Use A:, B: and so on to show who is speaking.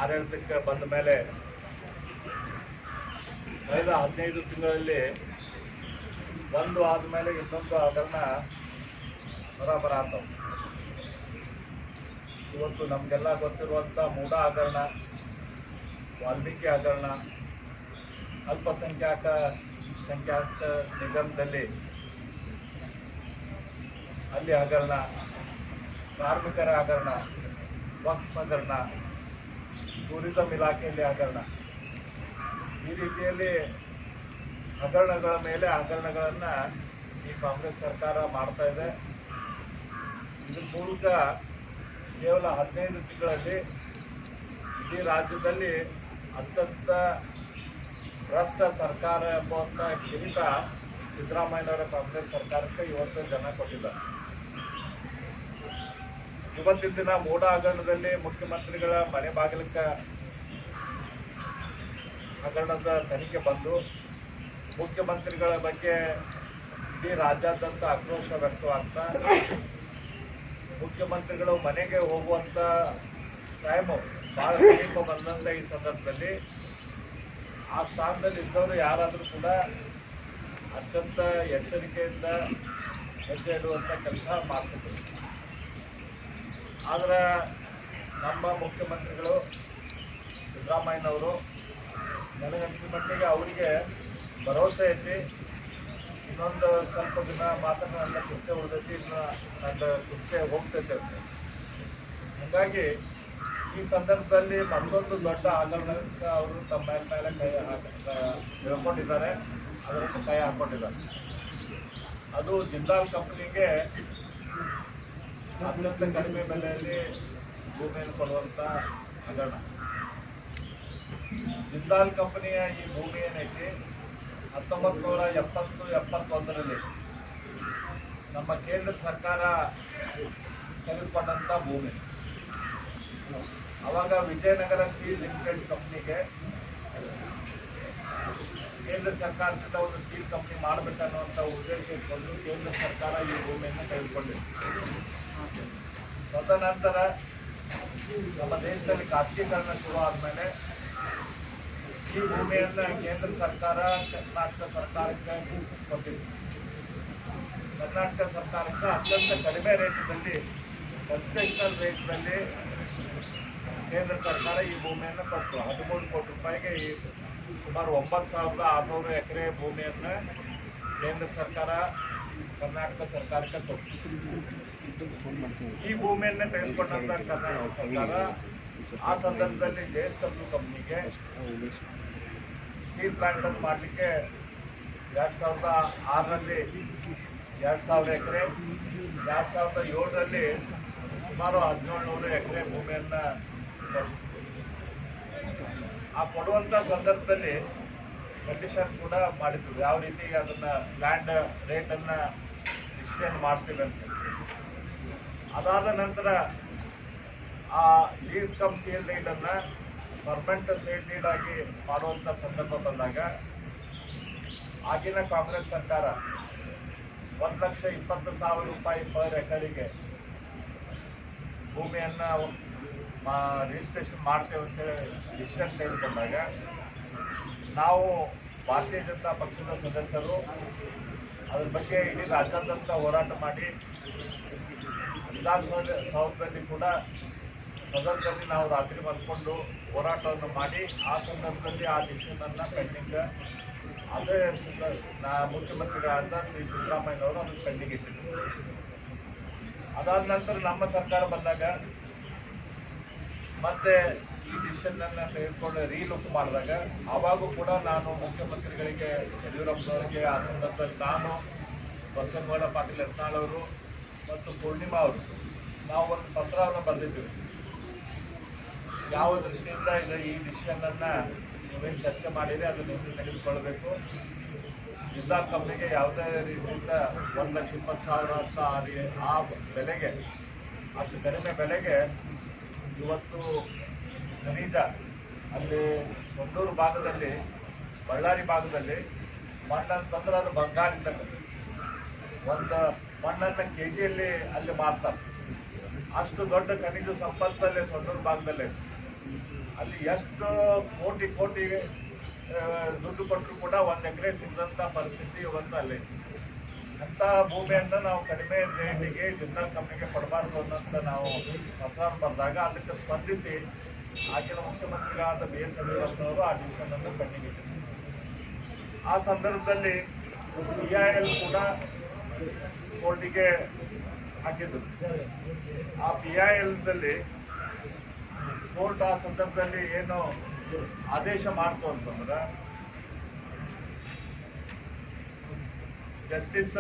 A: ಆಡಳಿತಕ್ಕೆ ಬಂದ ಮೇಲೆ ಕಳೆದ 15 ತಿಂಗಳಲ್ಲಿ ಒಂದು ಆದಮೇಲೆ ಇನ್ನೊಂದು ಹಗರಣ ಬರಾಬರಾಗ್ತವೆ. ಇವತ್ತು ನಮಗೆಲ್ಲ ಗೊತ್ತಿರುವಂಥ ಮೂಡಾ ಹಗರಣ, ವಾಲ್ಮೀಕಿ ಹಗರಣ, ಅಲ್ಪಸಂಖ್ಯಾತ ನಿಗಮದಲ್ಲಿ ಅಲ್ಲಿ ಹಗರಣ, ಕಾರ್ಮಿಕರ ಹಗರಣ, ವಕ್ಫ್ ಹಗರಣ, ಟೂರಿಸಂ ಇಲಾಖೆಯಲ್ಲಿ ಹಗರಣ, ಈ ರೀತಿಯಲ್ಲಿ ಹಗರಣಗಳ ಮೇಲೆ ಹಗರಣಗಳನ್ನು ಈ ಕಾಂಗ್ರೆಸ್ ಸರ್ಕಾರ ಮಾಡ್ತಾ ಇದೆ. ಇದ್ರ ಮೂಲಕ ಕೇವಲ 15 ತಿಂಗಳಲ್ಲಿ ಇಡೀ ರಾಜ್ಯದಲ್ಲಿ ಅತ್ಯಂತ ಭ್ರಷ್ಟ ಸರ್ಕಾರ ಎಂಬುವಂಥ ಕಿರೀಟ ಸಿದ್ದರಾಮಯ್ಯನವರ ಕಾಂಗ್ರೆಸ್ ಸರ್ಕಾರಕ್ಕೆ ಇವತ್ತು ಜನ ಕೊಟ್ಟಿದ್ದಾರೆ. ಇವತ್ತಿನ ದಿನ ಮೂಡಾ ಹಗರಣದಲ್ಲಿ ಮುಖ್ಯಮಂತ್ರಿಗಳ ಮನೆ ಬಾಗಿಲಕ್ಕೆ ಹಗರಣದ ತನಿಖೆ ಬಂದು ಮುಖ್ಯಮಂತ್ರಿಗಳ ಬಗ್ಗೆ ಇಡೀ ರಾಜ್ಯಾದ್ಯಂತ ಆಕ್ರೋಶ ವ್ಯಕ್ತವಾಗ್ತಾ, ಮುಖ್ಯಮಂತ್ರಿಗಳು ಮನೆಗೆ ಹೋಗುವಂಥ ಟೈಮು ಭಾಳ ಸಮೀಪ ಬಂದಂಥ ಈ ಸಂದರ್ಭದಲ್ಲಿ ಆ ಸ್ಥಾನದಲ್ಲಿ ಇದ್ದವರು ಯಾರಾದರೂ ಕೂಡ ಅತ್ಯಂತ ಎಚ್ಚರಿಕೆಯಿಂದ ಹೆಜ್ಜೆ ಇಡುವಂಥ ಕೆಲಸ ಮಾಡ್ತಿದ್ರು. ಆದರೆ ನಮ್ಮ ಮುಖ್ಯಮಂತ್ರಿಗಳು ಸಿದ್ದರಾಮಯ್ಯನವರು ನನಗನ್ಸಿದ ಮಟ್ಟಿಗೆ ಅವರಿಗೆ ಭರವಸೆ ಐತಿ, ಇನ್ನೊಂದು ಸ್ವಲ್ಪ ದಿನ ಮಾತ್ರ ನನ್ನ ಕುರ್ಚೆ ಉಳಿದೈತಿ, ಇನ್ನು ನನ್ನ ಕುರ್ಚೆ ಹೋಗ್ತೈತೆ ಅಂತ. ಹಾಗಾಗಿ ಈ ಸಂದರ್ಭದಲ್ಲಿ ಮತ್ತೊಂದು ದೊಡ್ಡ ಹಗರಣಕ್ಕೆ ಅವರು ತಮ್ಮ ಮೇಲೆ ಕೈ ಹೇಳ್ಕೊಂಡಿದ್ದಾರೆ, ಅದರಲ್ಲಿ ಕೈ ಹಾಕ್ಕೊಂಡಿದ್ದಾರೆ. ಅದು ಜಿಂದಾಲ್ ಕಂಪ್ನಿಗೆ ಅತ್ಯಂತ ಕಡಿಮೆ ಬೆಲೆಯಲ್ಲಿ ಭೂಮಿಯನ್ನು ಕೊಡುವಂಥ ಹಗರಣ. ಜಿಂದಾಲ್ ಕಂಪನಿಯ ಈ ಭೂಮಿ ಏನೈತಿ 1970-71ರಲ್ಲಿ ನಮ್ಮ ಕೇಂದ್ರ ಸರ್ಕಾರ ತೆಗೆದುಕೊಂಡಂಥ ಭೂಮಿ. ಅವಾಗ ವಿಜಯನಗರ ಸ್ಟೀಲ್ ಲಿಮಿಟೆಡ್ ಕಂಪ್ನಿಗೆ ಕೇಂದ್ರ ಸರ್ಕಾರದಿಂದ ಒಂದು ಸ್ಟೀಲ್ ಕಂಪ್ನಿ ಮಾಡಬೇಕನ್ನುವಂಥ ಉದ್ದೇಶ ಇಟ್ಕೊಂಡು ಕೇಂದ್ರ ಸರ್ಕಾರ ಈ ಭೂಮಿಯನ್ನು ತೆಗೆದುಕೊಂಡಿದೆ. ತದನಂತರ ನಮ್ಮ ದೇಶದಲ್ಲಿ ಖಾಸಗೀಕರಣ ಶುರು ಆದಮೇಲೆ ಈ ಭೂಮಿಯನ್ನು ಕೇಂದ್ರ ಸರ್ಕಾರ ಕರ್ನಾಟಕ ಸರ್ಕಾರಕ್ಕೆ ಕೊಟ್ಟಿದೆ. ಕರ್ನಾಟಕ ಸರ್ಕಾರಕ್ಕೆ ಅತ್ಯಂತ ಕಡಿಮೆ ರೇಟ್ನಲ್ಲಿ, ಕನ್ಸೆಷನಲ್ ರೇಟ್ನಲ್ಲಿ ಕೇಂದ್ರ ಸರ್ಕಾರ ಈ ಭೂಮಿಯನ್ನು ಕೊಟ್ಟು 13 ಕೋಟಿ ರೂಪಾಯಿಗೆ ಈ ಸುಮಾರು 9,600 ಎಕರೆ ಭೂಮಿಯನ್ನು ಕೇಂದ್ರ ಸರ್ಕಾರ ಕರ್ನಾಟಕ ಸರ್ಕಾರಕ್ಕೆ ಕೊಟ್ಟು ಈ ಭೂಮಿಯನ್ನೇ ತೆಗೆದುಕೊಂಡಂಥ ಕರ್ನಾಟಕ ಸರ್ಕಾರ ಆ ಸಂದರ್ಭದಲ್ಲಿ JSW ಕಂಪ್ನಿಗೆ ಸ್ಟೀಲ್ ಪ್ಲಾಂಟ್ ಅನ್ನು ಮಾಡಲಿಕ್ಕೆ 2006ರಲ್ಲಿ 2,000 ಎಕರೆ, 2007ರಲ್ಲಿ ಸುಮಾರು 1,700 ಎಕರೆ ಭೂಮಿಯನ್ನು ಆ ಕೊಡುವಂಥ ಸಂದರ್ಭದಲ್ಲಿ ಕಂಡೀಷನ್ ಕೂಡ ಮಾಡಿದ್ರು, ಯಾವ ರೀತಿ ಅದನ್ನು ಲ್ಯಾಂಡ್ ರೇಟನ್ನು ಡಿಸಿಷನ್ ಮಾಡ್ತೀವಿ ಅಂತ. ಅದಾದ ನಂತರ ಆ ಲೀಸ್ ಕಮ್ ಸೇಲ್ ಡೀಡನ್ನು ಪರ್ಮನೆಂಟ್ ಸೇಲ್ ಡೀಡ್ ಆಗಿ ಮಾಡುವಂಥ ಸಂದರ್ಭ ಬಂದಾಗ ಆಗಿನ ಕಾಂಗ್ರೆಸ್ ಸರ್ಕಾರ 1,20,000 ರೂಪಾಯಿ ಪರ್ ಎಕರೆಗೆ ಭೂಮಿಯನ್ನು ರಿಜಿಸ್ಟ್ರೇಷನ್ ಮಾಡ್ತೇವೆ ಅಂತೇಳಿ ಡಿಸಿಷನ್ ತೆಗೆದುಕೊಂಡಾಗ ನಾವು ಭಾರತೀಯ ಜನತಾ ಪಕ್ಷದ ಸದಸ್ಯರು ಅದ್ರ ಬಗ್ಗೆ ಇಡೀ ರಾಜ್ಯಾದ್ಯಂತ ಹೋರಾಟ ಮಾಡಿ ವಿಧಾನಸೌಧದಲ್ಲಿ ಕೂಡ ಸದನದಲ್ಲಿ ನಾವು ರಾತ್ರಿ ಮಲ್ಕೊಂಡು ಹೋರಾಟವನ್ನು ಮಾಡಿ ಆ ಸಂದರ್ಭದಲ್ಲಿ ಆ ಡಿಸಿಷನನ್ನು ಪೆಂಡಿಂಗ್ ಅದೇ ಮುಖ್ಯಮಂತ್ರಿಗಳಾದ ಶ್ರೀ ಸಿದ್ದರಾಮಯ್ಯನವರು ಅದನ್ನು ಪೆಂಡಿಂಗ್ ಇಟ್ಟಿದ್ರು. ಅದಾದ ನಂತರ ನಮ್ಮ ಸರ್ಕಾರ ಬಂದಾಗ ಮತ್ತೆ ಈ ಡಿಸಿಷನನ್ನು ತೆಗೆದುಕೊಂಡು ರೀಲುಕ್ ಮಾಡಿದಾಗ ಆವಾಗೂ ಕೂಡ ನಾನು ಮುಖ್ಯಮಂತ್ರಿಗಳಿಗೆ ಯಡಿಯೂರಪ್ಪನವರಿಗೆ ಆ ಸಂದರ್ಭದಲ್ಲಿ ನಾನು ಬಸನಗೌಡ ಪಾಟೀಲ್ ಯತ್ನಾಳ್ ಅವರು ಮತ್ತು ಪೂರ್ಣಿಮಾ ಅವರು ನಾವು ಒಂದು ಪತ್ರವನ್ನು ಬರೆದಿದ್ದೀವಿ. ಯಾವ ದೃಷ್ಟಿಯಿಂದ ಈ ಡಿಸಿಷನನ್ನು ನೀವೇನು ಚರ್ಚೆ ಮಾಡಿದರೆ ಅದನ್ನು ತೆಗೆದುಕೊಳ್ಬೇಕು, ಜಿಂದಾಲ್ ಕಂಪ್ನಿಗೆ ಯಾವುದೇ ರೀತಿಯಿಂದ 1,20,000 ಅಂತ ಆ ಬೆಲೆಗೆ, ಅಷ್ಟು ಕಡಿಮೆ ಬೆಲೆಗೆ ಇವತ್ತು ಖನಿಜ ಅಲ್ಲಿ ಸೊಂಡೂರು ಭಾಗದಲ್ಲಿ, ಬಳ್ಳಾರಿ ಭಾಗದಲ್ಲಿ ಮಣ್ಣನ್ನು ತಂದ್ರೆ ಅದು ಬಂಗಾರ ಇದ್ದಂಗೆ ಒಂದು ಮಣ್ಣನ್ನು KGಯಲ್ಲಿ ಅಲ್ಲಿ ಮಾರ್ತಾರೆ. ಅಷ್ಟು ದೊಡ್ಡ ಖನಿಜ ಸಂಪತ್ತಲ್ಲಿ ಸೊಂಡೂರು ಭಾಗದಲ್ಲಿ ಅಲ್ಲಿ ಎಷ್ಟು ಕೋಟಿ ಕೋಟಿ ದುಡ್ಡು ಕೊಟ್ಟರು ಕೂಡ 1 ಎಕರೆ ಸಿಗದಂಥ ಪರಿಸ್ಥಿತಿ ಇವತ್ತು ಅಲ್ಲಿ. ಅಂಥ ಭೂಮಿಯನ್ನು ನಾವು ಕಡಿಮೆ ರೇಟಿಗೆ ಜಿಂದಾಲ್ ಕಂಪ್ನಿಗೆ ಕೊಡಬಾರ್ದು ಅನ್ನೋಂಥ ನಾವು ಪತ್ರ ಬರೆದಾಗ ಅದಕ್ಕೆ ಸ್ಪಂದಿಸಿ ಆಗಿನ ಮುಖ್ಯಮಂತ್ರಿಗಳಾದ BS ಯಡಿಯೂರಪ್ಪನವರು ಆ ಡಿಸಿಷನನ್ನು ಪೆಂಡಿಂಗ್ ಇಟ್ಟಿದ್ದಾರೆ. ಆ ಸಂದರ್ಭದಲ್ಲಿ PIL ಕೂಡ ಕೋರ್ಟಿಗೆ ಹಾಕಿದ್ರು. ಆ PILದಲ್ಲಿ ಕೋರ್ಟ್ ಆ ಸಂದರ್ಭದಲ್ಲಿ ಏನು ಆದೇಶ ಮಾಡ್ತು ಅಂತಂದ್ರೆ, ಜಸ್ಟಿಸ್